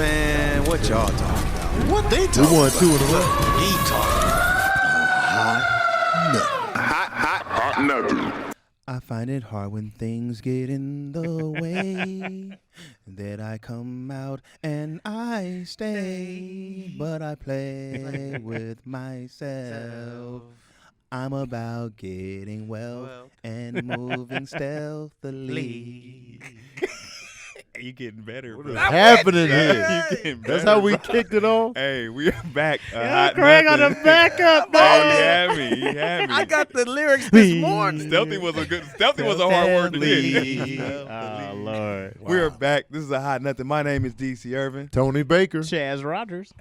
Man, what y'all talking about? What they talking about? We won 2 in a row. He talking Hot nothing. I find it hard when things get in the way that I come out and I stay, but I play with myself. I'm about getting well and moving stealthily. You getting better, What bro. is happening You here? getting That's better, how we bro. kicked it off. Hey, we are back. Craig on the backup, Oh, man. you had me. You had me. I got the lyrics this morning. Stealthy was a hard word to get. Oh, Lord. We are back. This is a hot nothing. My name is DC Ervin. Tony Baker. Chaz Rogers.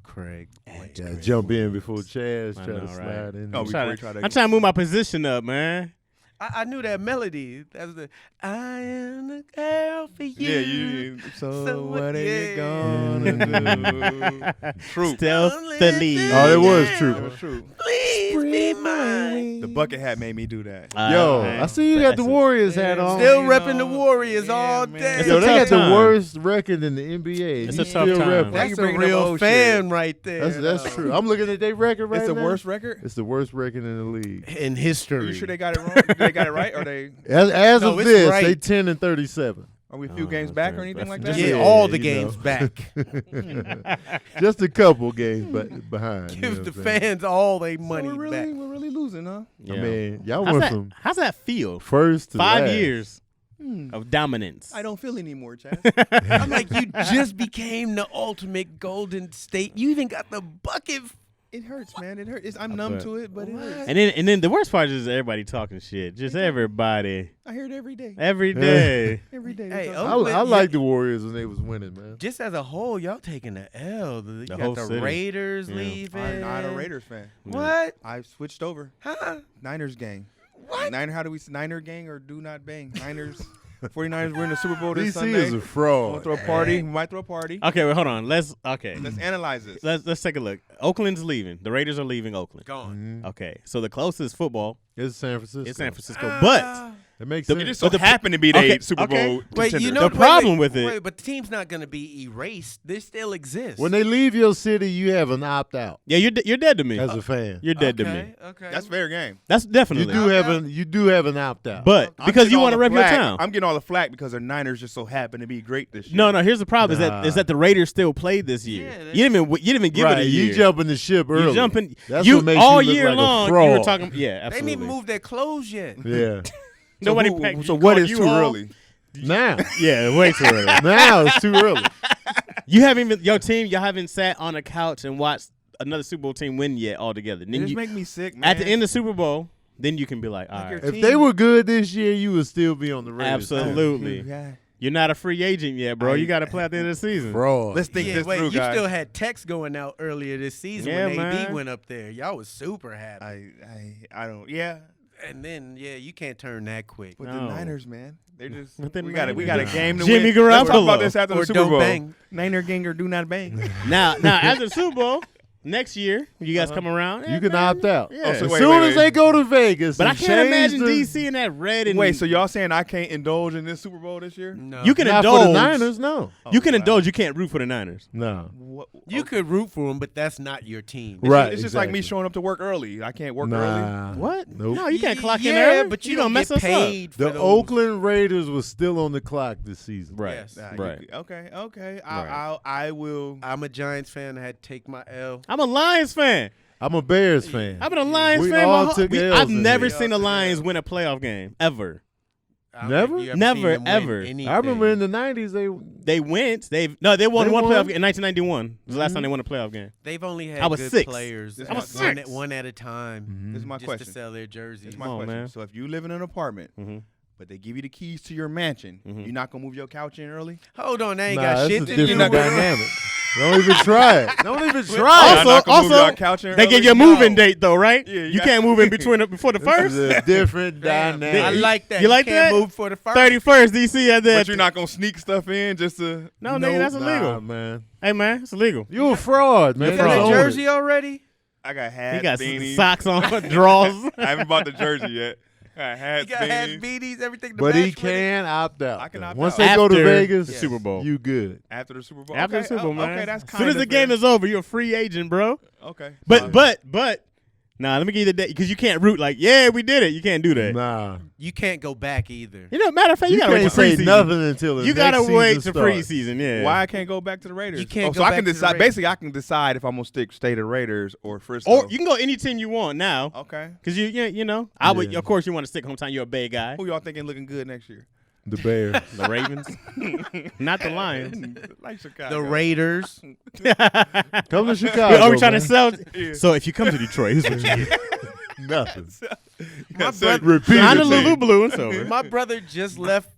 Craig. Yeah, jump in before Chaz I try know, to right? slide in. Oh, I'm before trying, we try to- I'm trying to move my position up, man. I knew that melody. That was the I am the girl for you. Yeah, you. So what are you yeah. gonna do? True. Stealthily. Oh, it was That true. was true. Please be mine. The bucket hat made me do that. Yo, I see you got the Warriors hat on. Still You repping the know, Warriors yeah, all man. day. It's Yo, a they tough got time. the worst record in the NBA. It's You a tough still time. repping. That's you a bringing up real old fan shit? right there. That's true. I'm looking at their record right It's the now. worst record. It's the worst record in the league. In Are history. you sure they got it wrong? They got it right, or they As No, of it's this, right. they 10-37. are we a few Oh, games that's back or fair. anything like That's- that? Yeah, Yeah, all the you games know. back. Just a couple games behind. you know Give the what I'm saying? fans all their So money we're back. really losing, huh? Yeah. I mean, y'all how's went that, from how's that feel? first to 5 last. years Hmm. of dominance. I don't feel anymore, Chad. I'm like, you just became the ultimate Golden State. You even got the bucket. It hurts, man. It hurts. I'm I numb bet. to it, but it hurts. And then the worst part is everybody talking shit. Just everybody. I hear it every day. Every day. Every day. Hey, They I, talk- Oakland, I like the Warriors when they was winning, man. Just as a whole, y'all taking the L. You got whole the city. Raiders Yeah. leaving. I'm not a Raiders fan. What? I switched over. Huh? Niners gang. What? Niner gang or do not bang. Niners. 49ers win the Super Bowl this DC Sunday. is a We'll fraud. throw a party. We might throw a party. Okay, well, hold on. Let's Analyze this. let's take a look. Oakland's leaving. The Raiders are leaving Oakland. Gone. Mhm. Okay, so the closest football It's San Francisco. is San Francisco, but It makes The- sense. It just so But the- happened to be the okay, Super okay. Bowl Wait, contender. you know The problem with it- Wait, but the team's not going to be erased. They still exist. When they leave your city, you have an opt out yeah, you're dead to me. as a fan. You're dead to me. Okay. That's fair game. That's You definitely. do have an opt out. But I'm because getting you all want to the rep your flack. town. I'm getting all the flack because the Niners just so happen to be great this year. No, here's the problem: Nah. is that the Raiders still played this year. Yeah, you didn't even give right, it a year. you jumping the ship early. You jumping. That's you what makes all you look year like a long. You fraud. were talking. Yeah, They absolutely. didn't even move their clothes yet. Yeah. Nobody. So, packed- so you what called is you too all? early? Now. Yeah, way too early. Now it's too early. You haven't even your team. Y'all haven't sat on a couch and watched another Super Bowl team win yet altogether. It Then just you, make me sick, man. at the end of Super Bowl, then you can be like, all Like your right, If they were good this year, you would still be on the Raiders. absolutely. Yeah. You're not a free agent yet, bro. You got to play at the end of the season. Fraud. Let's think Yeah, this wait, through, you guys. still had texts going out earlier this season Yeah, when AD man. went up there. Y'all was super happy. I don't. Yeah. And then, you can't turn that quick. But the No. Niners, man, they're just. But the We got a Niners. game to Jimmy win. Let's talk Garoppolo. about this after Or the Super don't Bowl. bang. Niner gang or do not bang. Now after the Super Bowl next year, when you guys come around, You can opt out. Yeah. Oh, so As wait, soon wait, as wait. they go to Vegas, But I and can't change imagine the, DC in that red and Wait, so y'all saying I can't indulge in this Super Bowl this year? No. you can Not indulge. for the Niners, no. You can wow. indulge. You can't root for the Niners. No. What? You could root for them, but that's not your team. Right. It's just like me exactly. showing up to work early. I can't work early. Nah. What? Nope. No, you can't clock in yeah, early. but you gonna don't mess get us paid for The those. Oakland Raiders was still on the clock this season. up. Right. Yes. Right. Okay. Right. I will. I'm a Giants fan. I had to take my L. I'm a Lions fan. I'm a Bears fan. I've been a Lions We fan. all my took whole, L's I've in never here. seen the Lions win a playoff game ever. I don't Never? think you ever Never, seen them win ever. anything. I remember in the 90s, They went. They won They one won? playoff game in 1991. Was the last time they won a playoff game. They've only had I was good 6. players. I was 6. One at a time. This is my just question. to sell their jerseys. This is my Come on, question. man. So if you live in an apartment, Mhm. but they give you the keys to your mansion, Mhm. you're not gonna move your couch in early? Hold on, they ain't Nah, got that's shit a to do different with dynamic. Don't even try it. Don't even try Y'all it. not gonna move also, your couch in They early? give you a moving date though, right? Yeah, you you got- can't move in between before the This first. is a different Damn, dynamic. I like that. You like can't that? move for the first. 31st, DC at that. But you're not gonna sneak stuff in just to. No, nigga, that's illegal. Nah, man. Hey man, it's illegal. You a fraud, man. You You're got fraud. a Just own it. jersey already? I got hats, He got beanies. socks on, draws. I haven't bought the jersey yet. Hats, He got hats, beanies. beanies, everything. to But he match with it. can opt out. I can though. opt Once out. they go to After Vegas, the Super Bowl. you good. After the Super Bowl. After okay. the Super Bowl, man. Okay, that's as kind soon of as the game is over, you're a free agent, bro. Okay. But nah, let me give you the day because you can't root like, yeah, we did it. You can't do that. Nah. You can't go back either. You know, matter of fact, you gotta wait can't till say preseason. nothing until the You next gotta wait season till starts. preseason. Yeah. Why I can't go back to the Raiders? You can't so go I back can to the decide. Raiders. Basically, I can decide if I'm gonna stay to the Raiders or Frisco. Or you can go any team you want now. Okay. Because you know, I would. Yeah. Of course, you want to stick hometown. You're a Bay guy. Who y'all thinking looking good next year? The Bears. The Ravens, not the Lions. Like Chicago. The Raiders. Come to Chicago. Are we trying to man. sell? So if you come to Detroit, here's what you get. Nothing. My said brother, Sign a Repeatedly. Lulu Blue and sober. my brother just left.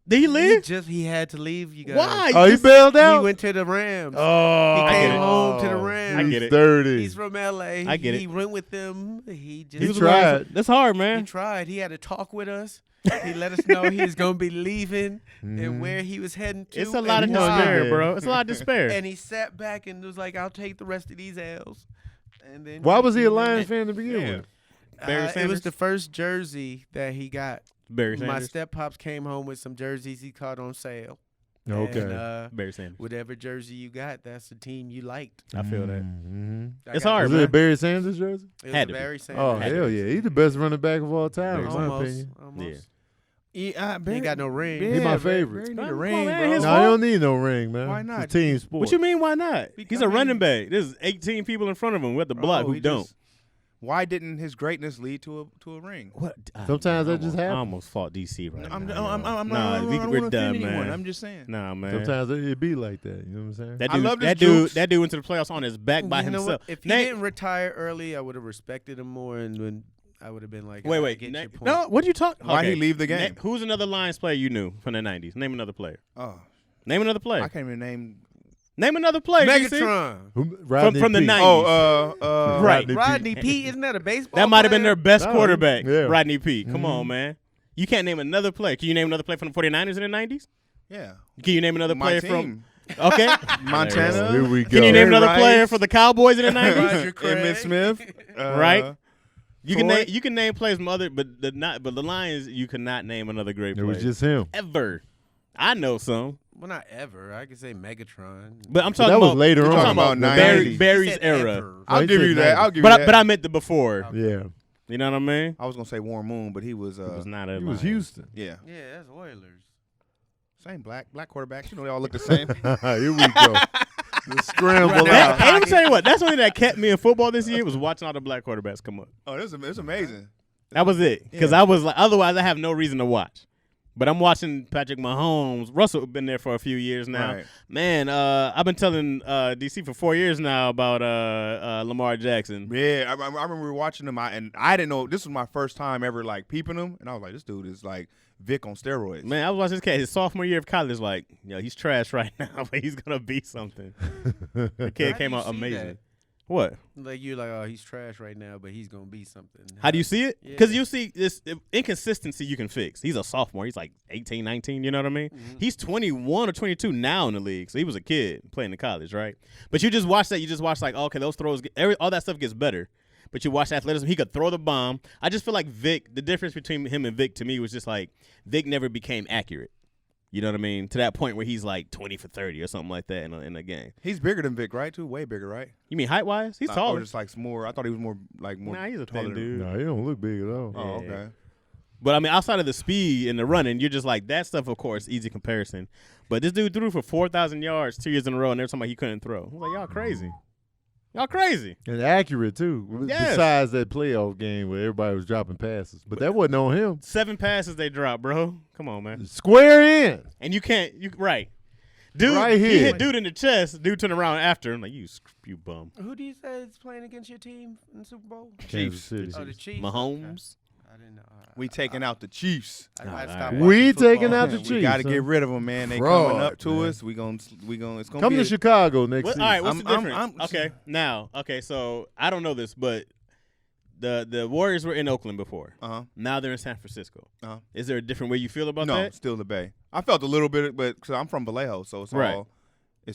Did he leave? He had to leave. You guys. Why? Oh, he bailed out? He went to the Rams. Oh. He I came get it. home to the Rams. I get it. Dirty. He's from LA. I get He it. went with them. He just He tried. That's hard, He man. tried. He had to talk with us. He let us know he was gonna be leaving and where he was heading to. It's a lot of and why. despair, bro. It's a lot of despair. And he sat back and was like, "I'll take the rest of these L's." And then Why was he a went. Lions fan to begin with? Barry It was Sanders? the first jersey that he got. Barry My Sanders. step pops came home with some jerseys he caught on sale. Okay. And, Barry Sanders. whatever jersey you got, that's the team you liked. I feel that. Mm-hmm. I It's got- hard, Was man. it a Barry Sanders jersey? It was Had a to be. Barry Oh, Sanders. Had to hell be. yeah. He's the best running back of all time, in my Almost. opinion. Almost. Yeah, He ain't got no ring. He my favorite. Barry need Come a on, ring, man, bro. his No, fault. he don't need no ring, man. Why not? It's a team sport. What you mean? Why not? He's a I mean- running back. There's 18 people in front of him with the block who he don't. just- Why didn't his greatness lead to a ring? What? Sometimes that just I happens. almost fought DC right I'm now. not. we're done, man. I'm just saying. Nah, man. Sometimes it be like that. You know what I'm saying? That I dude, love this that dude, jokes. that dude went to the playoffs on his back by You know himself. what? If he Nate- didn't retire early, I would have respected him more, and when I would have been like, wait, I wait. get your point. No, what you talk? Why'd he okay. leave the game? Who's another Lions player you knew from the 90s? Name another player. Oh, Name another player. I can't even name. Name another player. DC. Megatron. Rodney from the Peete. 90s. Oh, Right. Rodney Pete, isn't that a baseball? That might have been player? their best No, quarterback, yeah. Rodney Peete. Come on, man. You can't name another player. Can you name another player from the 49ers in the 90s? yeah. Can you name another My player team. from Okay. Montana. Here we go. Can you name another Rice. player for the Cowboys in the 90s? Roger Craig. Emmitt Smith. Right. You can Troy. name players from other but the Lions you cannot name another great It player. was just him. ever. I know some. Well, not ever. I could say Megatron. But I'm But talking that was about later You're on. talking about The 90s. Barry's He said era. ever. Oh, I'll he give said you that. 90s. I'll give you But that. but I meant the before. Yeah. You know what I mean? I was gonna say Warren Moon, but he was. It was not a He was Lions. Houston. Yeah. Yeah, that's Oilers. Same black quarterbacks. You know they all look the same. Here we go. The scramble That, out. hey, let me tell you what. That's the only thing that kept me in football this year was watching all the black quarterbacks come up. Oh, it's amazing. That was it. Because I was like, otherwise I have no reason to watch. But I'm watching Patrick Mahomes. Russell been there for a few years now. Right. Man, I've been telling DC for 4 years now about Lamar Jackson. Yeah, I remember watching him, and I didn't know this was my first time ever like peeping him, and I was like, this dude is like Vic on steroids. Man, I was watching this cat his sophomore year of college. Like, yo, he's trash right now, but he's gonna be something. The kid How came do you out see amazing. that? What? Like you're like, oh, he's trash right now, but he's gonna be something. How do you see it? Yeah. Because you see this inconsistency you can fix. He's a sophomore. He's like 18, 19, you know what I mean? Mm-hmm. He's 21 or 22 now in the league. So he was a kid playing in college, right? But you just watch that. You just watch like, okay, those throws, all that stuff gets better. But you watch athleticism. He could throw the bomb. I just feel like Vic, the difference between him and Vic to me was just like Vic never became accurate. You know what I mean? To that point where he's like 20 for 30 or something like that in a game. He's bigger than Vic, right? Too way bigger, right? You mean height-wise? He's Or taller. just like more. I thought he was more like more. Nah, he's a taller thin than- dude. No, he don't look big at all. Oh, Yeah. okay. But, I mean, outside of the speed and the running, you're just like, that stuff, of course, easy comparison. But this dude threw for 4,000 yards 2 years in a row, and they were talking about he couldn't throw. I was like, y'all crazy. Y'all crazy. And accurate, too. Yes. Besides that playoff game where everybody was dropping passes. But that wasn't on him. 7 passes they dropped, bro. Come on, man. Square in. And you can't, right. Dude, Right he here. hit dude in the chest. Dude turned around after him like, you bum. Who do you say is playing against your team in the Super Bowl? Kansas City. Oh, the Chiefs. Mahomes. Okay. I didn't know. We taking out the Chiefs. I might all stop right. watching We football. taking out the We Chiefs. got to huh? get rid of them, man. They Fraud, coming up to man. us. We gonna. It's gonna Come be to a- Chicago next What, season. all right, what's the I'm- difference? Okay, so I don't know this, but the Warriors were in Oakland before. Uh-huh. Now they're in San Francisco. Uh-huh. Is there a different way you feel about No, that? still the Bay. I felt a little bit, but because I'm from Vallejo, so it's Right.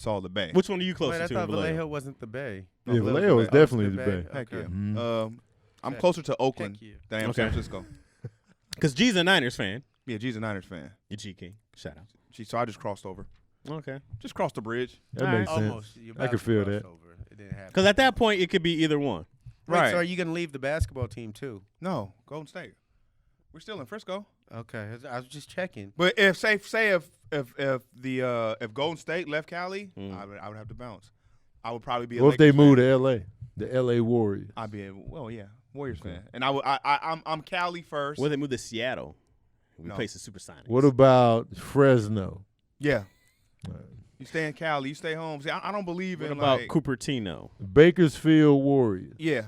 all the Bay. Which one are you closer Wait, I to? thought in Vallejo? Vallejo wasn't the Bay. Yeah, Vallejo's Vallejo the is Bay. definitely the the Bay. Bay. Heck yeah. Okay. Mhm. I'm Check. closer to Oakland Check you. than I am Okay. San Francisco. Because G's a Niners fan. Yeah, G's a Niners fan. You G King. Shout out. So I just crossed over. Okay. Just crossed the bridge. That makes sense. Almost. You're I about could to feel cross that. over. It didn't happen. Because at that point, it could be either one. Wait, Right. so are you going to leave the basketball team too? No, Golden State. We're still in Frisco. Okay, I was just checking. But if Golden State left Cali, I would have to bounce. I would probably be. What if they move to L.A.? The L.A. Warriors. I'd be Warriors fan, and I'm Cali first. Or they moved to Seattle. We No. place the Supersonics. What about Fresno? Yeah. You stay in Cali, you stay home. See, I don't believe What in about like, Cupertino? Bakersfield Warriors. yeah.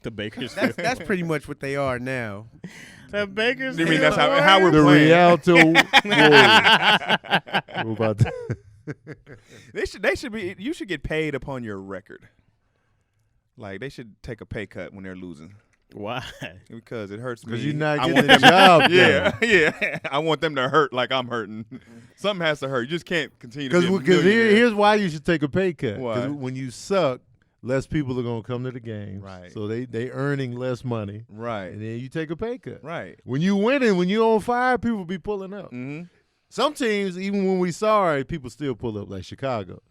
The Bakers. That's pretty much what they are now. The Bakers. You mean that's how we're The playing? Rialto Warriors. What about that? They should be. You should get paid upon your record. Like they should take a pay cut when they're losing Why? because it hurts me. Because you're not I getting want the them- job done. Yeah. I want them to hurt like I'm hurting. Something has to hurt. You just can't continue to be a Because millionaire. here's why you should take a pay cut. Why? 'Cause when you suck, less people are going to come to the games. Right. So they earning less money. Right. And then you take a pay cut. Right. When you winning, when you on fire, people be pulling up. Mm-hmm. Some teams, even when we sorry, people still pull up, like Chicago.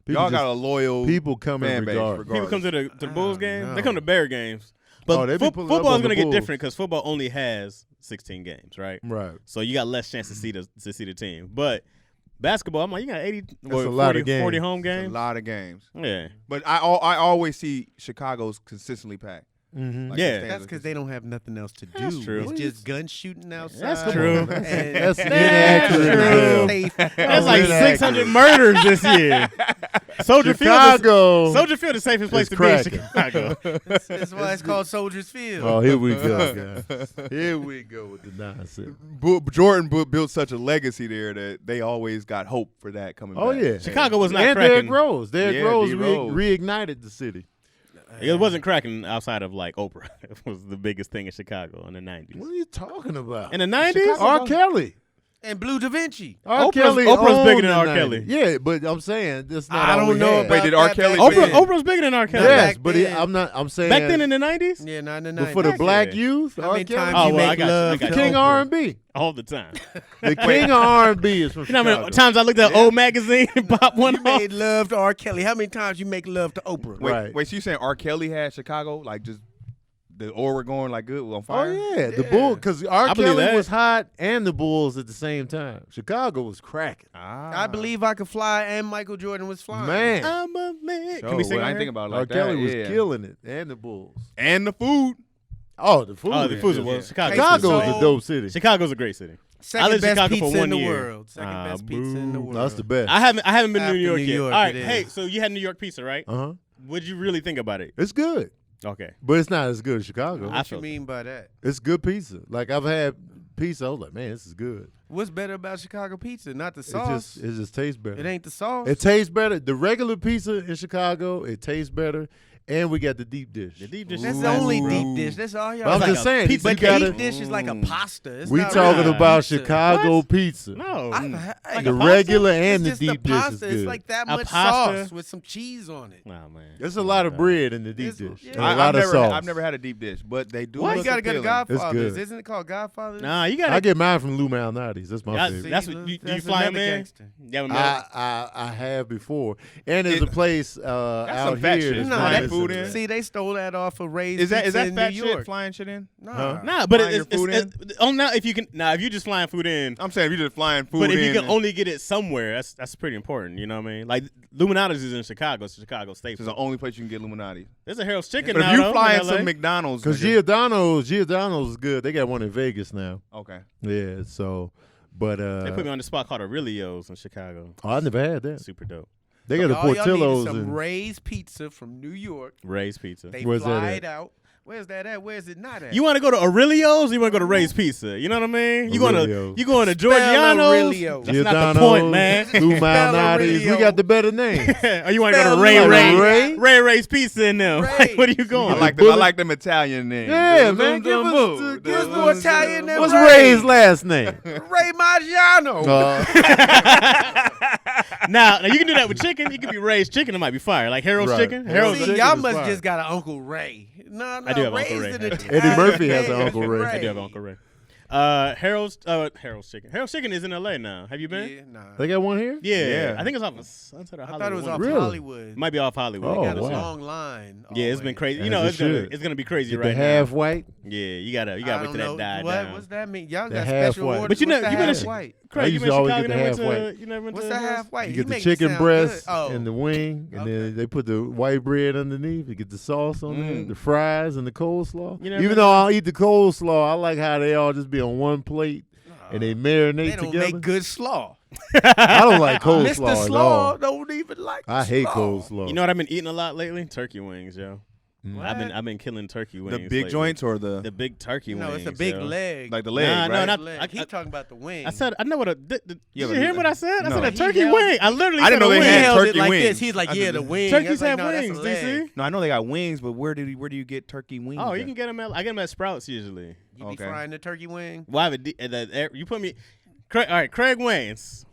People Y'all just- got a loyal people coming fan base regardless. People come to the Bulls game. They come to Bear games. Oh, But they be pulling up football on is going the to get Bulls. different because football only has 16 games, right? Right. So you got less chance to see the team. But basketball, I'm like, you got 80, That's or a 40, lot of games. 40 home It's a games. lot of games. Yeah. But I always see Chicago's consistently packed. Mm-hmm. Like, Yeah. the stands That's are because they don't have nothing else to do. That's true. It's just gun shooting outside. That's true. And That's that's inaccurate as hell. safe. That's like inaccurate. 600 murders this year. Soldier Chicago. Field is the safest place is to be in cracking. Chicago. That's why it's called Soldiers Field. Oh, here we go, guys. Here we go with the nonsense. Jordan built such a legacy there that they always got hope for that coming Oh, back. yeah. Chicago was not And cracking. Derrick Rose. Derrick Yeah, Rose D-Rose. reignited the city. It wasn't cracking outside of like Oprah. It was the biggest thing in Chicago in the 90s. What are you talking about? In the 90s? R. Kelly. And Blue Da Vinci. R. Oprah's Kelly bigger owned than the R. 90s. Kelly. Yeah, but I'm saying that's not I all don't we know had. about Wait, did R. that Kelly back win? then. Oprah's bigger than R. Kelly. Yes, back but then. I'm saying Back then in the 90s? Yeah, not in the but 90s. for the black Yeah. youth, How R. many Kelly, times Oh, you well, I make got you. love I got to you. King Oprah? R&B. All the time. The King of R&B is from You know how Chicago. many times I looked at old magazine and popped one You off? made love to R. Kelly. How many times you make love to Oprah? Right. Wait, so you saying R. Kelly had Chicago like just the aura going like good on Oh fire? yeah, the Bull because R. I believe Kelly that. was hot and the Bulls at the same time. Chicago was cracking. Ah. I Believe I Could Fly and Michael Jordan was flying. Man, I'm a man. Sure, Can we sing well, I on ain't here? think about it R. like Kelly that. was yeah. killing it, and the Bulls. And the food. Oh, the food. Oh, the food is was just- Chicago. Chicago is So- a dope city. Chicago's a great city. I Second lived in best Chicago pizza for 1 in the year. world. Second best pizza in the world. That's the best. I haven't been to After New York New yet. York, All right, it is. hey, so you had New York pizza, right? Uh huh. What'd you really think about it? It's good, Okay. but it's not as good as Chicago. I What you felt mean by that? It's good pizza. Like I've had pizza, I was like, man, this is good. What's better about Chicago pizza? Not the sauce. It just tastes better. It ain't the sauce. It tastes better. The regular pizza in Chicago, it tastes better, and we got the deep dish. The deep dish That's is the nice, only bro. deep dish. That's all y'all. But I'm like just a saying, pizza you But gotta, deep dish is like a pasta. It's we not talking really about pizza. Chicago pizza. No. Hey, The a pasta? regular and it's the just deep the dish pasta. is It's good. like that A much pasta? sauce with some cheese on it. Nah, man. There's a lot of bread in the deep It's- dish. yeah. And a lot of sauce. I've never had a deep dish, but they do. Why you look gotta go to appealing. Godfather's? good. Isn't it called Godfather's? Nah, you I gotta. get mine from Lou Malnati's. That's my favorite. That's what you That's fly another in. gangster. Yeah, I have before, and there's a place out some fat here. shit. that's No, Flying nice. that, food in? see, they stole that off of Ray's Is that Pizza in fat New shit York. flying shit in? Nah. Nah, but Flying your food if you just flying food in. I'm saying if you're just flying food But if in. you can only get it somewhere, that's pretty important. You know what I mean? Like Luminati's is in Chicago. It's Chicago This staple. is the only place you can get Illuminati. There's a Harold's Chicken But now. if you though, flying in LA. some McDonald's, Because nigga- Giordano's is good. They got one in Vegas now. okay. Yeah, so, but They put me on the spot called Aurelio's in Chicago. oh, I never had that. Super dope. They got the All y'all need is Portillo's some and Ray's Pizza from New York. Ray's Pizza. They Where's fly that it out. Where's that at? Where's it not at? You want to go to Aurelio's? Or you want to go to Ray's Pizza? You know what I mean? You going Aurelio's. to Giorgiano's? Aurelio's. That's not the point, man. Lou Malnati's. We Aurelio. got the better name. Or you want to go Spell to Ray Lou. Ray? Ray? Ray's Pizza in them. Ray. Like, what are you going? I like them Italian names. Yeah, man. Give us What's more Italian than what's Ray? Ray's last name? Ray Maggiano. Now you can do that with chicken. You can be Ray's Chicken. It might be fire. Like Harold's Right. Chicken. Harold's Harold's See, Chicken y'all is must fire. just got an Uncle Ray. No, I do have Ray's Uncle Ray. an Eddie Italian Murphy has an name. Uncle Ray. I do have Uncle Ray. Harold's Chicken. Harold's Chicken is in L.A. now. Have you been? Yeah, nah. They got one here? Yeah. I think it's off of Sunset or I Hollywood. thought it was One off of them. Really? Hollywood. Might be off Hollywood. Oh, They got a wow. long line. Yeah, it's been always. crazy. As You know, it it's should. gonna be crazy Get right the now. half white. Yeah, you gotta I wait don't till know. that die what, down. What's that mean? Y'all The got half special white. orders. But you What's know, the you been half to- white. Craig, I you used been to to always Chicago? get the Never went half white. to? You never went What's to the Harold's? half white? You He get the make it chicken sound breast good. Oh. and the wing, and Okay. then they put the white bread underneath. You get the sauce on there, the fries, and the coleslaw. You never Even been though I'll eat the coleslaw, I like how they all just be on one plate and they marinate They don't together. make good slaw. I don't like Mr. coleslaw at Slaw all. don't even like I hate slaw. coleslaw. You know what I've been eating a lot lately? Turkey wings, yo. Mm. I've been killing turkey wings. The big lately. joints or the big turkey No, wings. it's a big yo. leg. like the leg, Nah, right? no, not- leg. I- He talking about the wing. I said I know what a. Did Yeah, you but- hear what I said? I no. said a He turkey yelled- wing. I literally I said didn't know a they wing. had held it turkey like wings. this. He's like, I yeah, said- the wing. Turkeys I was like, have no, that's a wings, leg. DC. No, I know they got wings, but where do you get turkey wings? Oh, you at? can get them at. I get them at Sprouts usually. You be Okay. frying the turkey wing? Well, I have you put me. Craig, all right, Craig Waynes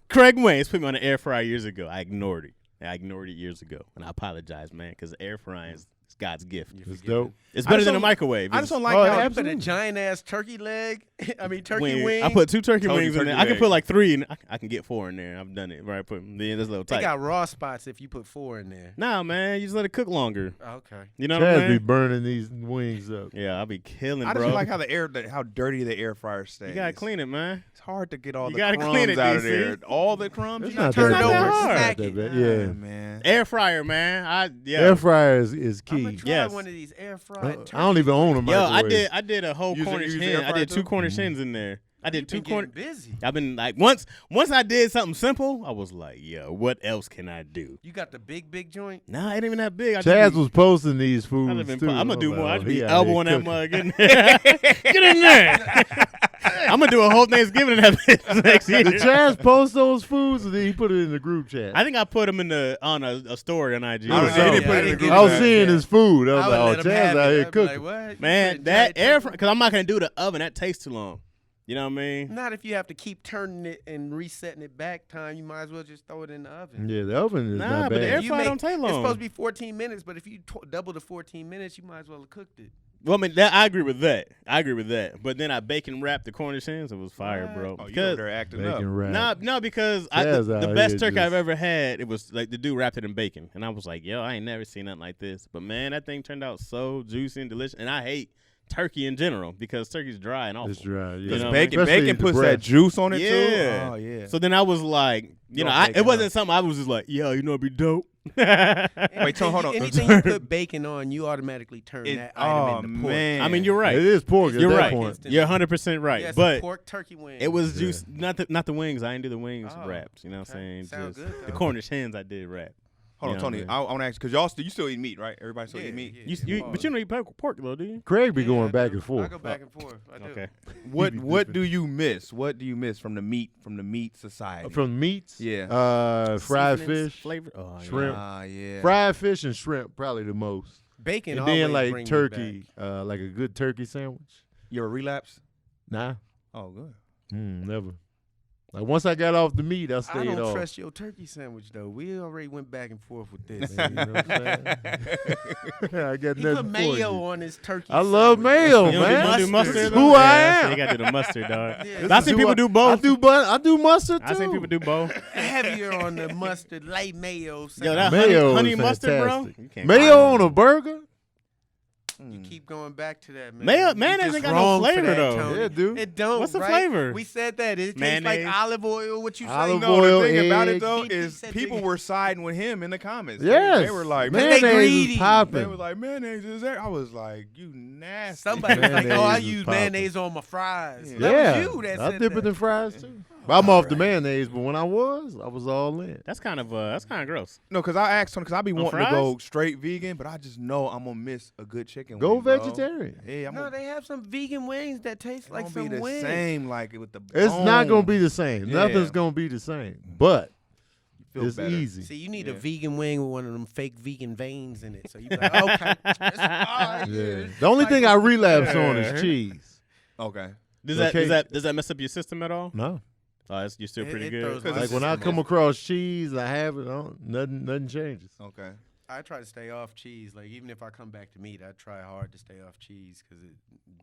Craig Waynes put me on the air fryer years ago. I ignored it years ago, and I apologize, man, because the air frying is God's gift. It's dope. It's I better just than a don't- microwave. I just don't like Oh, how yeah, You put a absolutely. giant ass turkey leg. I mean, turkey wing. wing. I put 2 turkey Told you wings in turkey there. I can leg. put like 3, and I can get 4 in there. I've done it. Right, put then this little They tight. got raw spots if you put 4 in there. Nah, man, you just let it cook longer. Okay. You know what Chaz I'm be saying? burning these wings up. Yeah, I'll be killing, I just bro. don't like how dirty the air fryer stays. You gotta clean it, man. It's hard to get all You the gotta crumbs clean it, out of DC. there. All the crumbs. It's you not gotta that turn it bad. over, It's not stack that it. bad. Ah, Yeah. man. Air fryer, man. Air fryer is I'm gonna key. try Yes. one of these air I fried. don't even own a Yo, microwave. I did a whole Use it- Cornish use the hen. air I fryer did 2 too? Cornish hens in there. I did 2 Been Cornish. getting busy. I've been like once I did something simple, I was like, yo, what else can I do? You got the big joint. Nah, I ain't even that big. I Chaz just be- was posting these I foods live in too. I'm gonna do I'm more. like, I just he be out here elbowing that cooking. mug. Get in there. Get in there. I'm gonna do a whole Thanksgiving in that bitch next year. Did Chaz post those foods, or did he put it in the group chat? I think I put him on a story on IG. I don't know. He didn't put it in the group I was chat. seeing his food. I was I would like, let oh, him Chaz have out it. here I'd be cooking. like, what? You Man, put that giant air turkey- because I'm not gonna do the oven. That takes too long. You know what I mean? Not if you have to keep turning it and resetting it back time. You might as well just throw it in the oven. Yeah, the oven is Nah, not but the bad. air You fryer don't take It's long. supposed to be 14 minutes, but if you double the 14 minutes, you might as well have cooked it. Well, I mean, I agree with that. But then I bacon wrapped the Cornish hens. It was fire, bro. Oh, you Because- over there acting up. Bacon wrap. No, because Chaz the out best here turkey I've just- ever had, it was like the dude wrapped it in bacon, and I was like, yo, I ain't never seen nothing like this. But man, that thing turned out so juicy and delicious, and I hate turkey in general because turkey's dry and awful. It's dry. Yeah. You know, Bacon Especially bacon the puts that breast. juice on it Yeah. too. Oh yeah. So then I was like, You know, don't it bacon wasn't up. something I was just like, yo, you know, it'd be dope. Wait, hold on. Anything you put bacon on, you automatically turn that item into pork. man. I mean, you're right. It is pork at You're that right. point. You're 100% right. Yeah, it's but a pork turkey wing. it was juice, not the wings. I didn't do the wings Oh, wraps. You know what I'm saying? Sound good, the though. Cornish hens I did wrap. Hold on, Yeah, Tony. man. I want to ask because you still eat meat, right? Everybody still Yeah, eat meat. yeah. But you don't eat pork though, do you? Craig be Yeah, going I back do. and forth. I go back and forth. I do. Okay. What do you miss? What do you miss from the meat society? From meats, Yeah. fried Seasonings, fish, Flavor. Oh, Shrimp. Yeah. fried fish and shrimp, probably the most. Bacon And then always like bring me turkey, like a good turkey sandwich. You ever relapse? Nah, Oh, good. never. Like once I got off the meat, I back. I stayed don't off. trust your turkey sandwich though. We already went back and forth with this. You know what I'm saying? I got He nothing put for mayo you. on his turkey. I love sandwich. mayo, You don't man. do mustard? This is though? who I Yeah, am. You got to do the mustard, dog. Yeah. But I seen people do both. I do mustard too. I seen people do both. Heavier on the mustard, light mayo. Yo, sandwich. that Mayo honey is mustard, bro. fantastic. You can't Mayo on a burger? You keep going back to that, man. Mayo- You mayonnaise just ain't got no wrong for flavor, that, though. Tony. Yeah, dude. It don't. What's the right? flavor? We said that. It tastes Mayonnaise. like olive oil. What you Olive say? No, oil, the thing about egg. it though He is said people they- were siding with him in the comments. Yes. They were like, Man, man, they mayonnaise greedy. is they popping. was like, mayonnaise is there. I was like, you nasty. Somebody was like, "Oh, I Mayonnaise is use popping. mayonnaise on my fries." Yeah. That Yeah, was you that I said dip it that. in fries too. But I'm off the mayonnaise, but when I was all in. That's kind of gross. No, because I asked him because I be wanting fries? to go straight vegan, but I just know I'm gonna miss a good chicken. Go wing, bro. vegetarian. Yeah, I'm No, they have some vegan wings that taste like gonna some be the wings. same, like with the. It's not gonna bone. be the same. Yeah. Nothing's gonna be the same. But Feel it's better. easy. See, you need a Yeah. vegan wing with one of them fake vegan veins in it. So you be like, okay. Yeah. The only thing I relapse on is cheese. Okay. Does that Okay. does that mess up your system at all? No. Oh, you're still It- pretty it good. throws Cause my Like when I system come off. across cheese, I have it on. Nothing changes. Okay. I try to stay off cheese. Like even if I come back to meat, I try hard to stay off cheese because it.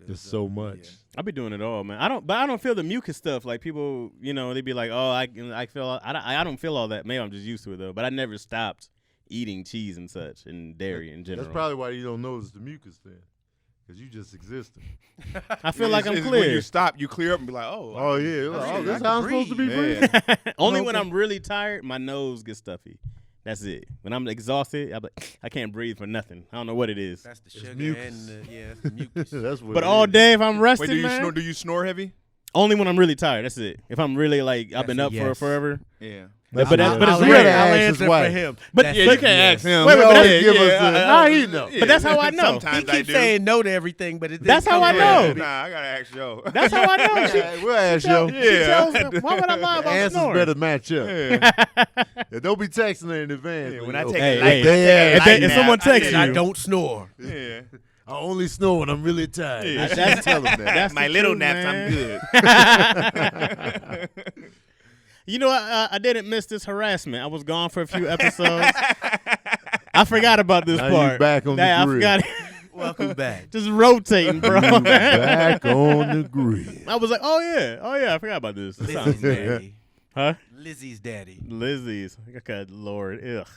There's so much. Yeah. I be doing it all, man. I don't feel the mucus stuff. Like people, they be like, oh, I feel. I don't feel all that. Maybe I'm just used to it though. But I never stopped eating cheese and such and dairy in general. That's probably why you don't notice the mucus then, because you just existing. I feel like I'm When clear. you stop, you clear up and be like, oh. Oh yeah, I that's can how I'm supposed to be breathe. breathing. Only when I'm really tired, my nose gets stuffy. That's it. When I'm exhausted, I can't breathe for nothing. I don't know what it is. That's the sugar mucus. and that's the mucus. That's what. But it all is. day if I'm rested, Wait, man. do you snore heavy? Only when I'm really tired. That's it. If I'm really like I've been That's up a for yes. forever. Yeah. But it's I'll rare. answer for him. But That's yeah, a you can't yes. ask him. Wait, He but always that's, give us a, how he know? but that's how I know. He Sometimes I keeps do. saying no to everything, but it That's how I comes know. out. Nah, I gotta ask Joe. That's how I know. Yeah, we'll ask you. She tells me, why would I lie The about answers snoring? better match up. Yeah. Yeah, don't be texting her in advance. Yeah, Like, when I oh, take Hey, a hey, light, if they- if nap, someone texts I you- don't snore. Yeah. I only snore when I'm really tired. Yeah. That's Tell them that. That's My the little truth, naps, man. I'm good. You know, I didn't miss this harassment. I was gone for a few episodes. I forgot about this Now you part. back on the I grid. forgot. Welcome back. Just rotating, bro. Back on the grid. I was like, oh yeah, I forgot about this. This Lizzy's sounds good. daddy. Huh? Lizzy's daddy. Lizzy's. Good Lord. Ugh.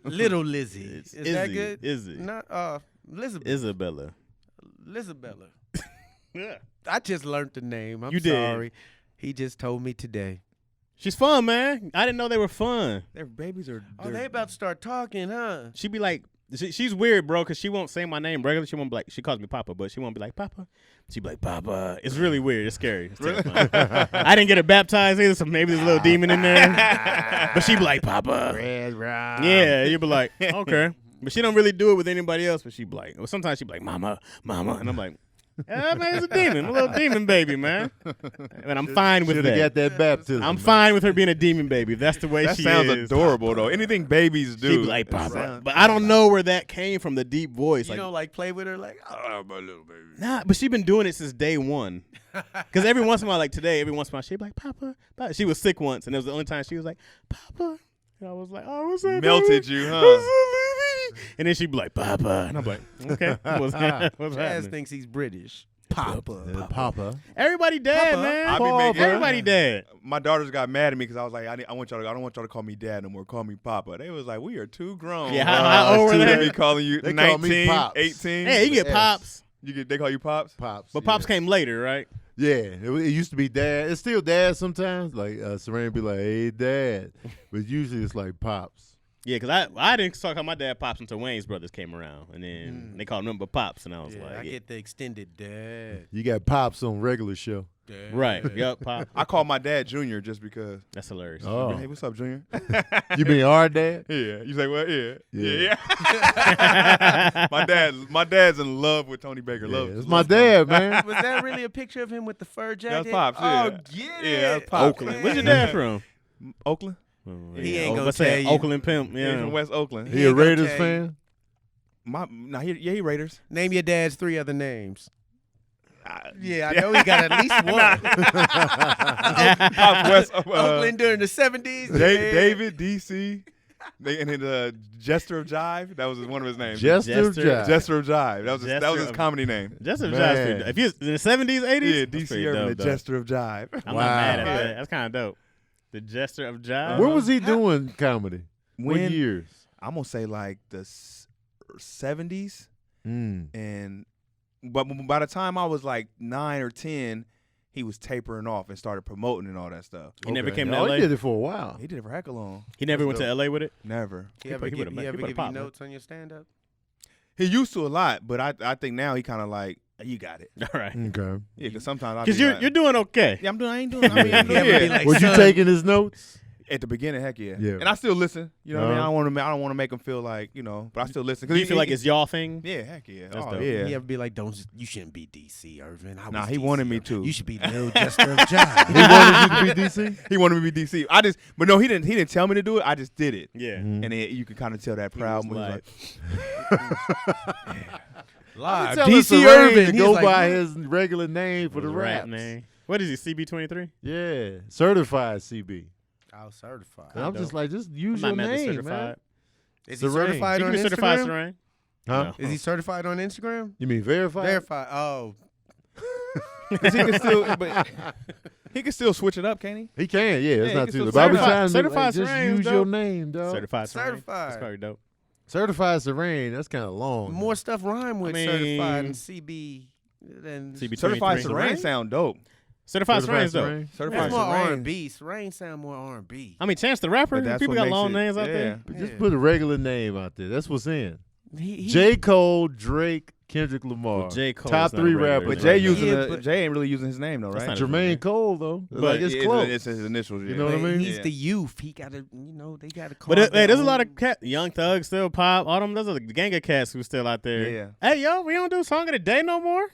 Little Lizzy. It's Is that Izzy. good? Izzy. Not Elizabeth. Isabella. Elizabella. Yeah. I just learned the name. I'm You did. sorry. He just told me today. She's fun, man. I didn't know they were fun. Their babies are. Oh, they about to start talking, huh? She be like, she's weird, bro, because she won't say my name regularly. She won't be like, she calls me Papa, but she won't be like, Papa. She be like, Papa. It's really weird. It's scary. It's terrifying. I didn't get her baptized either, so maybe there's a little demon in there. But she be like, Papa. Red Rum. Yeah, you be like, okay. But she don't really do it with anybody else, but she be like, or sometimes she be like, Mama, Mama. And I'm like, man, it's a demon, a little demon baby, man. And I'm fine with Should have that. got that baptism. I'm fine with her being a demon baby. If that's the way That she sounds is. adorable, though. Anything babies do. She be like, Papa. But I don't know where that came from, the deep voice. You Like, don't like play with her like, oh, my little baby. nah, but she been doing it since day one. Because every once in a while, like today, every once in a while, she'd be like, Papa, Papa. She was sick once, and it was the only time she was like, Papa. And I was like, oh, what's up, Melted baby? you, huh? What's up, baby? And then she'd be like, Papa. And I'm like, okay. What's Jazz happening? thinks he's British. Papa. Papa. Everybody dead, Papa. man. I be making- Everybody dead. My daughters got mad at me because I was like, I don't want y'all to call me dad no more. Call me Papa. They was like, we are too grown. Yeah, how old were to they? be calling you They call me 19, Pops. 18. Hey, you get Yes. Pops. They call you Pops? Pops. But Pops came later, right? Yeah, it used to be dad. It's still dad sometimes. Like Serena be like, "Hey, dad," but usually it's like Pops. Yeah, because I didn't start calling my dad Pops until Wayne's brothers came around. And then they called him but Pops. And I was Yeah, like, I yeah. get the extended dad. You got Pops on regular show. Dad. Right. Yup, Pop. I call my dad Junior just because. That's hilarious. Oh, Hey, what's up, Junior? you mean our dad? Yeah. You say what? Yeah. Yeah. Yeah. my dad's in love with Tony Baker. Yeah, Love. it's my dad, man. Was that really a picture of him with the fur jacket? Pops, Oh, yeah. get Yeah, it. that's Pops. Oakland. Where's your dad from? Oakland. He ain't I was gonna about to say tell you. Oakland pimp. He's Yeah. from West Oakland. He a ain't gonna Raiders tell fan? He Raiders. Name your dad's 3 other names. Uh, Yeah, I know he got at least one. Pops West. Oakland during the 70s. yeah. David DC. And then Jester of Jive. That was one of his names. Jester Jester. Jive. Jester of Jive. That was his of- comedy name. Just a Man. Josh Freed. If he was in the 70s, 80s, Yeah, that's DC pretty Ervin, dope, the though. Jester of Jive. I'm Wow. not mad at that. That's kind of dope. The Jester of Jive. Where was he doing comedy? What When- years? I'm gonna say like the 70s, Mm. and but by the time I was like 9 or 10, he was tapering off and started promoting and all that stuff. He never Okay. came to Oh, LA? he did it for a while. He did it for heck of long. He never went to LA with it? Never. He ever He give, would've- he he ever would've give you popped, man. notes on your stand-up? He used to a lot, but I think now he kind of like you got it. All right. Okay. Yeah, because sometimes I Because you're doing okay. yeah, I ain't doing. I mean, I'm He ever be doing like, Was you son, taking his notes? at the beginning, heck yeah. Yeah. And I still listen. You know what I mean? Uh-huh. I don't want to make him feel like but I still listen. Do you feel like it's y'all thing? yeah, heck yeah. That's Oh dope. yeah. He ever be like, you shouldn't be DC, Ervin. I Nah, was he DC, wanted me Irvin. to. You should be Lil Jester of Jive. He wanted you to be DC? He wanted me to be DC. But no, he didn't tell me to do it. I just did it. Yeah. Mm-hmm. And then you could kind of tell that proud was when he was like- Live. Telling DC Serene Ervin. to He's go like, by "What?" his regular name for the Rat raps. name. What is he, CB23? Yeah, certified CB. I was certified. And I'm just like, just use I'm your not mad at name, certified. man. Is he Serene. certified You on can be Instagram? certified Serene. Huh? Is he certified on Instagram? You mean verified? Verified. Oh, 'Cause he can still, but he can still switch it up, can't he? He can, yeah. Yeah, It's he not can too still bad. But I be certified- trying to certified just Serene's use dope. your name, dog. Certified Serene. Certified. That's probably dope. Certified Serene. That's kind of long. more stuff rhyme with I mean- certified and CB than CB Certified 23. Serene sound dope. Certified Serene's dope. Serene. Certified That's more Serene. R&B. Serene sound more R&B. I mean, Chance the Rapper. But that's People what got makes long it- names out yeah. there. But just put a regular name out there. That's what's in. He- J. Cole, Drake, Kendrick Lamar. Well, J. Cole Top is not 3 a regular rappers. But name. Jay right now. using Yeah, but- Jay ain't really using his name though, That's right? not Jermaine Cole though. But Like it's close. It's his initials. Yeah. You know what I But mean? he's Yeah. the youth. He got to, they got to call. But hey, there's a lot of Young Thug still pop. All them, there's a gang of cats who's still out there. Yeah. Hey, yo, we don't do song of the day no more.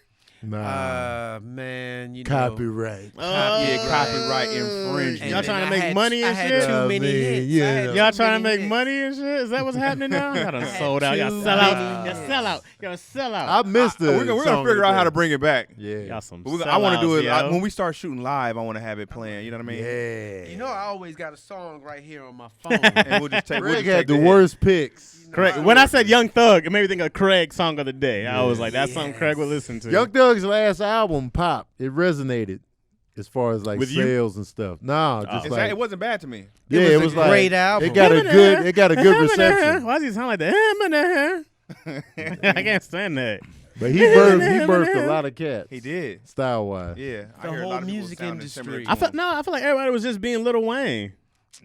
Nah. Man, Copyright. Yeah, copyright infringement. Y'all trying to make had, money and I shit? had too many I mean, hits. yeah. I had Y'all too trying to many make hits. money and shit? Is that what's happening now? Y'all done had sold out. Y'all too sell out. many Y'all sell out. Y'all sell I out. missed the. We're gonna figure out how to bring it back. Yeah. Y'all some But I want to do it sellouts, yo. when we start shooting live. I want to have it playing. You know what I mean? Yeah. You know, I always got a song right here on my phone. And we'll just take. Greg just had take the hit. worst picks. Craig. When I said Young Thug, it made me think of Craig's song of the day. I was like, that's something Craig would listen to. Young Thug's last album, Pop, it resonated as far as like With you? sales and stuff. Nah, just It's like it wasn't bad to me. yeah, was it a was like great album. It got a good reception. Why does he sound like that? I can't stand that. But he birthed a lot of cats. He did. Style wise. Yeah. I The hear a whole lot of people music sounding industry. similar to I feel him. I feel like everybody was just being Lil Wayne.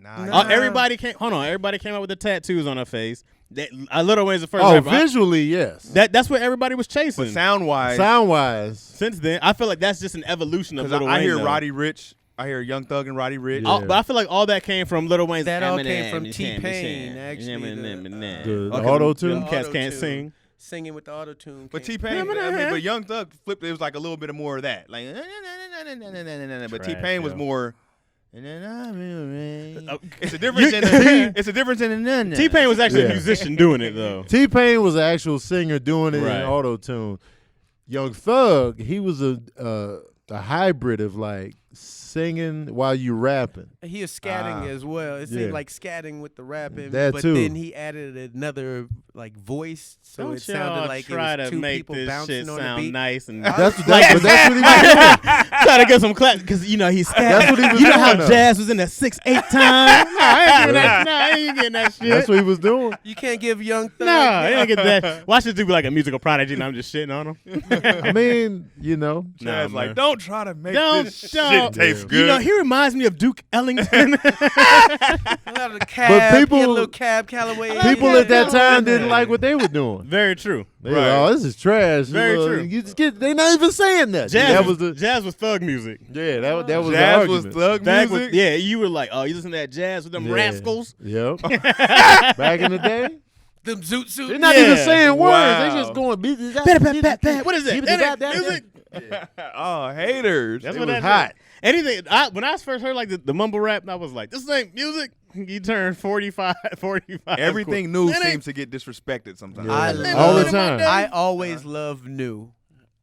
Nah. Everybody came. Hold on, everybody came out with the tattoos on her face. Lil Wayne's the first. Oh, rapper. visually, yes. That's what everybody was chasing. But sound wise, Sound wise. Since then, I feel like that's just an evolution of because Lil I Wayne. hear though. Roddy Rich. I hear Young Thug and Roddy Rich. Yeah. But I feel like all that came from Lil Wayne's. That all Eminem, came from Eminem, T-Pain, Eminem, actually, Eminem. The Okay, auto The tune. Them cats can't auto-tune. sing. Singing with the auto tune. But T-Pain, but Young Thug flipped. It was like a little bit more of that. Like, but Trash, T-Pain was yo. more. It's a difference. It's a difference in the T-Pain was actually Yeah. a musician doing it though. T-Pain was an actual singer doing it Right. in auto tune. Young Thug, he was a hybrid of like singing while you rapping. He was scatting as well. It Yeah. seemed like scatting with the rapping, That but too. then he added another like voice, so Don't it sounded y'all like try it was to two make people this bouncing shit on the sound beat. nice and That's what he was doing. try to get some clap because he's That's what he was You know how doing, though. Jazz was in the 6/8 time? No, I ain't doing that. No, I ain't getting that shit. That's what he was doing. You can't give Young Thug. No, I ain't get that. Watch this dude be like a musical prodigy and I'm just shitting on him. I mean, you know. Jazz man. like, don't try to make Don't- this don't. shit taste good. You know, he reminds me of Duke Ellington. A lot of the cab, people- he had a little cab Callaway. People Yeah, at that yeah. time didn't like what they were doing. Very true. They were like, oh, this is trash. Very Well, true. You just get, they not even saying that. Jazz that was was the Jazz was thug music. yeah. That was the Jazz was argument. thug Back music. with, yeah, you were like, oh, you listen to that jazz with them Yeah. rascals. Yep. Back in the day, Them zoot suit. they're not Yeah. even saying words. Wow. They just going. What is that? Music? Oh, haters. That's It what was that hot. Anything. When I first heard like the mumble rap, I was like, this ain't music. You turn 45. Everything new That ain't- seems to get disrespected sometimes. Yeah. I all the love- time. I always love new.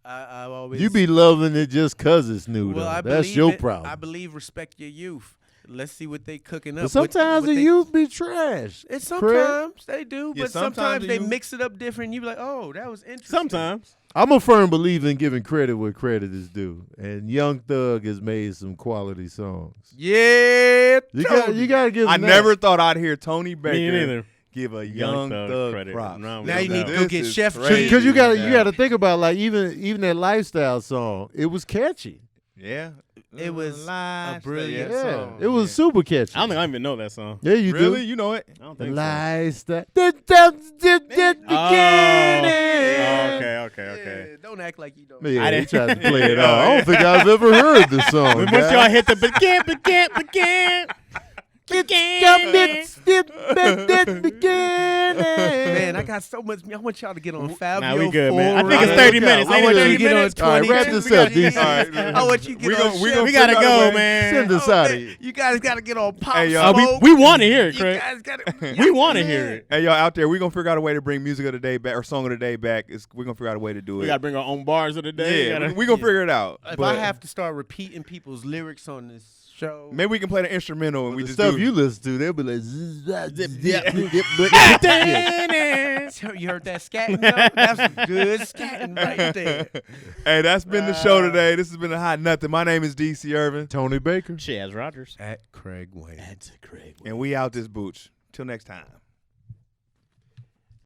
I always. You be loving it just cause it's new. well, though. I That's believe your it. problem. I believe respect your youth. Let's see what they cooking up. but sometimes what the they- youth be trash. It's Craig. sometimes they do, Yeah, but sometimes sometimes they you- mix it up different. You be like, oh, that was interesting. Sometimes. I'm a firm believer in giving credit where credit is due, and Young Thug has made some quality songs. Yeah, You got to give. I him that. never thought I'd hear Tony Baker Me neither. give a Young young Thug thug credit. props. No, Now you no need to doubt. go This get is Chef crazy. because you got Yeah. to think about like even that lifestyle song. It was catchy. Yeah. It was a brilliant Yeah, song. it was super catchy. I don't think I even know that song. Yeah, you Really? do. You know it? I don't The think so. lifestyle. Oh, okay. Yeah, don't act like you don't. Yeah, I he didn't- tried to play it off. I don't think I've ever heard the song. Once guys. y'all hit the begin. Man, I got so much. I want y'all to get on Fabio. Nah, we good, man. I Four, think it's right? 30 minutes. I Ain't want it you 30 to get minutes? All right, wrap this up, DC. I want you to get We on. gon- we Chef. gon' We gotta figure out a go, way. man. Send us out of here. You guys got to get on Pop Hey, y'all. Smoke. We want to hear it, You Craig. guys got to. We want to hear it. Hey, y'all out there, we're going to figure out a way to bring music of the day back or song of the day back. We're going to figure out a way to do it. We got to bring our own bars of the day. yeah, Gotta- we're going to figure it out. If But I have to start repeating people's lyrics on this show. Maybe we can play the instrumental and we The just stuff do. you listen to, they'll be like, zzz, zap, Zip, zip, zip, zip, zip. zip. So you heard that scatting? Though? That's good scatting right there. Hey, that's been the show today. This has been the Hot Nothing. My name is DC Ervin, Tony Baker. Chaz Rogers. At Craig Wayne. That's Craig. and we out this booch. Till next time.